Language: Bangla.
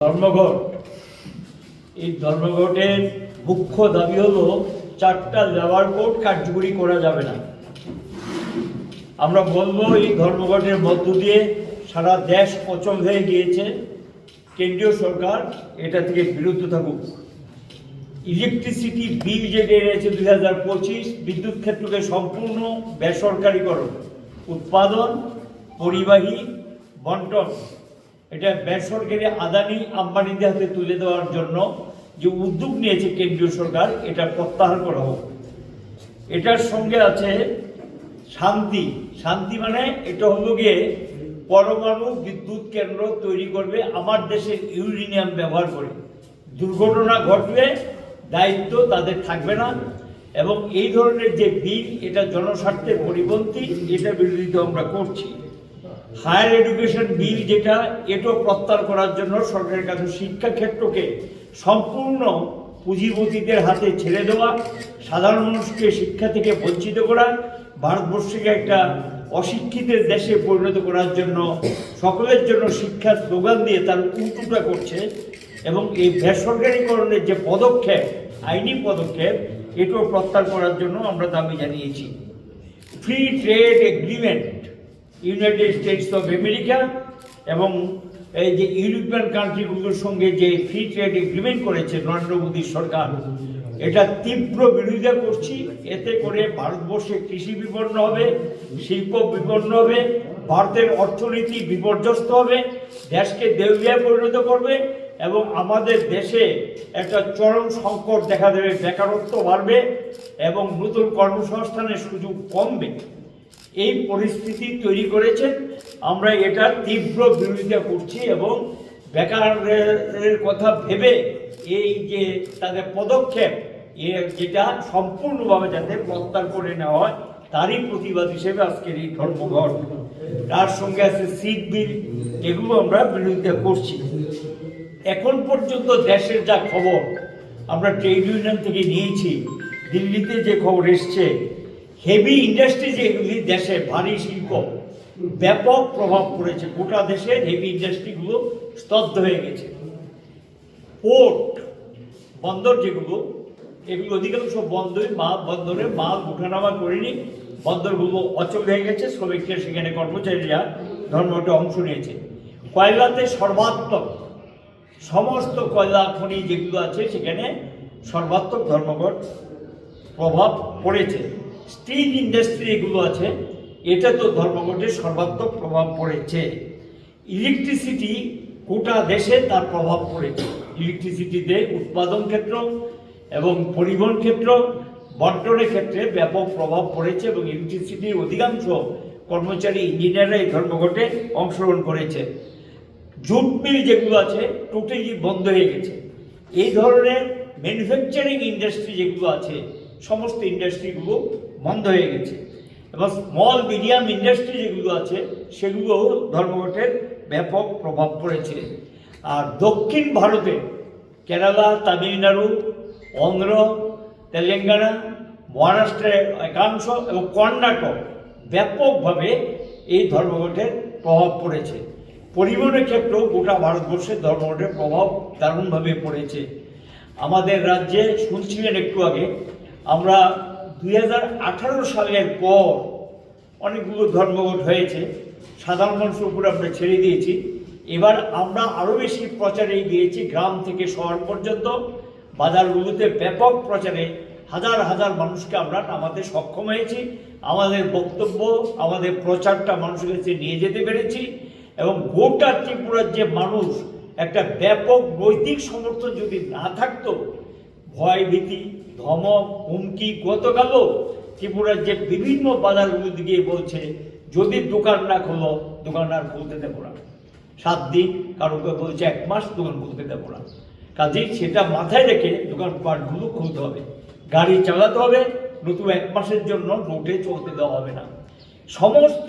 ধর্মঘট এই ধর্মঘটের মুখ্য দাবি হলো 4টা লেবার কোড কার্যকরী করা যাবে না। আমরা বলবো এই ধর্মঘটের মধ্য দিয়ে সারা দেশ অচল হয়ে গিয়েছে। কেন্দ্রীয় সরকার এটা থেকে বিরত থাকুক। ইলেকট্রিসিটি বিল যেটা এনেছে 2025 বিদ্যুৎ ক্ষেত্রকে সম্পূর্ণ বেসরকারীকরণ, উৎপাদন, পরিবাহী, বন্টন, এটা বেসরকারি আদানি আম্বানিদের হাতে তুলে দেওয়ার জন্য যে উদ্যোগ নিয়েছে কেন্দ্রীয় সরকার, এটা প্রত্যাহার করা হোক। এটার সঙ্গে আছে শান্তি। শান্তি মানে এটা হলো গিয়ে পরমাণু বিদ্যুৎ কেন্দ্র তৈরি করবে আমার দেশের ইউরেনিয়াম ব্যবহার করে। দুর্ঘটনা ঘটলে দায়িত্ব তাদের থাকবে না। এবং এই ধরনের যে বিল, এটা জনস্বার্থের পরিপন্থী, এটা বিরোধিতা আমরা করছি। হায়ার এডুকেশন বিল যেটা, এটাও প্রত্যাহার করার জন্য সরকারের কাছে শিক্ষা ক্ষেত্রকে সম্পূর্ণ পুঁজিপতিদের হাতে ছেড়ে দেওয়া, সাধারণ মানুষকে শিক্ষা থেকে বঞ্চিত করা, ভারতবর্ষকে একটা অশিক্ষিতের দেশে পরিণত করার জন্য সকলের জন্য শিক্ষার স্লোগান দিয়ে তার উল্টোটা করছে। এবং এই বেসরকারীকরণের যে পদক্ষেপ, আইনি পদক্ষেপ, এটাও প্রত্যাহার করার জন্য আমরা দাবি জানিয়েছি। Free trade agreement United states of America এবং এই যে ইউরোপিয়ান কান্ট্রিগুলোর সঙ্গে যে ফ্রি ট্রেড এগ্রিমেন্ট করেছে নরেন্দ্র মোদী সরকার, এটা তীব্র বিরোধিতা করছি। এতে করে ভারতবর্ষে কৃষি বিপন্ন হবে, শিল্প বিপন্ন হবে, ভারতের অর্থনীতি বিপর্যস্ত হবে, দেশকে দেউলিয়ায় পরিণত করবে এবং আমাদের দেশে একটা চরম সংকট দেখা দেবে, বেকারত্ব বাড়বে এবং নতুন কর্মসংস্থানের সুযোগ কমবে। এই পরিস্থিতি তৈরি করেছেন, আমরা এটা তীব্র বিরোধিতা করছি এবং বেকারের কথা ভেবে এই যে তাদের পদক্ষেপ, যেটা সম্পূর্ণভাবে যাতে প্রত্যাহার করে নেওয়া হয়, তারই প্রতিবাদ হিসেবে আজকের এই ধর্মঘট। তার সঙ্গে আছে সিট বিল, এগুলো আমরা বিরোধিতা করছি। এখন পর্যন্ত দেশের যা খবর আমরা ট্রেড ইউনিয়ন থেকে নিয়েছি, দিল্লিতে যে খবর এসছে, হেভি ইন্ডাস্ট্রি যেগুলি দেশে, ভারী শিল্প, ব্যাপক প্রভাব পড়েছে। গোটা দেশের হেভি ইন্ডাস্ট্রিগুলো স্তব্ধ হয়ে গেছে। পোর্ট, বন্দর যেগুলো, এগুলো অধিকাংশ বন্দরে মাল ওঠানামা করেনি, বন্দরগুলো অচল হয়ে গেছে। শ্রমিকরা সেখানে, কর্মচারীরা ধর্মঘটে অংশ নিয়েছে। কয়লাতে সর্বাত্মক, সমস্ত কয়লা খনি যেগুলো আছে সেখানে সর্বাত্মক ধর্মঘট প্রভাব পড়েছে। স্টিল ইন্ডাস্ট্রি এগুলো আছে, এটা তো ধর্মঘটের সর্বাত্মক প্রভাব পড়েছে। ইলেকট্রিসিটি গোটা দেশে তার প্রভাব পড়েছে। ইলেকট্রিসিটিতে উৎপাদন ক্ষেত্র এবং পরিবহন ক্ষেত্র, বন্টনের ক্ষেত্রে ব্যাপক প্রভাব পড়েছে এবং ইলেকট্রিসিটির অধিকাংশ কর্মচারী, ইঞ্জিনিয়াররা এই ধর্মঘটে অংশগ্রহণ করেছে। জুট মিল যেগুলো আছে টোটালি বন্ধ হয়ে গেছে। এই ধরনের ম্যানুফ্যাকচারিং ইন্ডাস্ট্রি যেগুলো আছে, সমস্ত ইন্ডাস্ট্রিগুলো বন্ধ হয়ে গেছে এবং স্মল মিডিয়াম ইন্ডাস্ট্রি যেগুলো আছে সেগুলো ধর্মঘটের ব্যাপক প্রভাব পড়েছে। আর দক্ষিণ ভারতে কেরালা, তামিলনাড়ু, অন্ধ্র, তেলেঙ্গানা, মহারাষ্ট্রের একাংশ এবং কর্ণাটক ব্যাপকভাবে এই ধর্মঘটের প্রভাব পড়েছে। পরিবহনের ক্ষেত্রেও গোটা ভারতবর্ষের ধর্মঘটের প্রভাব দারুণভাবে পড়েছে। আমাদের রাজ্যে শুনছিলেন একটু আগে, আমরা 2018 সালের পর অনেকগুলো ধর্মঘট হয়েছে, সাধারণ মানুষের উপরে আমরা ছেড়ে দিয়েছি। এবার আমরা আরও বেশি প্রচারে গিয়েছি, গ্রাম থেকে শহর পর্যন্ত বাজারগুলোতে ব্যাপক প্রচারে হাজার হাজার মানুষকে আমরা নামাতে সক্ষম হয়েছি। আমাদের বক্তব্য, আমাদের প্রচারটা মানুষের কাছে নিয়ে যেতে পেরেছি এবং গোটা ত্রিপুরার যে মানুষ, একটা ব্যাপক নৈতিক সমর্থন যদি না থাকতো, ভয় ভীতি, ধমক, হুমকি, গতকালও ত্রিপুরার যে বিভিন্ন বাজারগুলোতে গিয়ে বলছে যদি দোকান না খোলো, দোকান আর খুলতে দেবো না, 7 দিন, কারোকে বলছে 1 মাস দোকান খুলতে দেবো না। কাজেই সেটা মাথায় রেখে দোকানপাটগুলো খুলতে হবে, গাড়ি চালাতে হবে, নতুন 1 মাসের জন্য রোডে চলতে দেওয়া হবে না। সমস্ত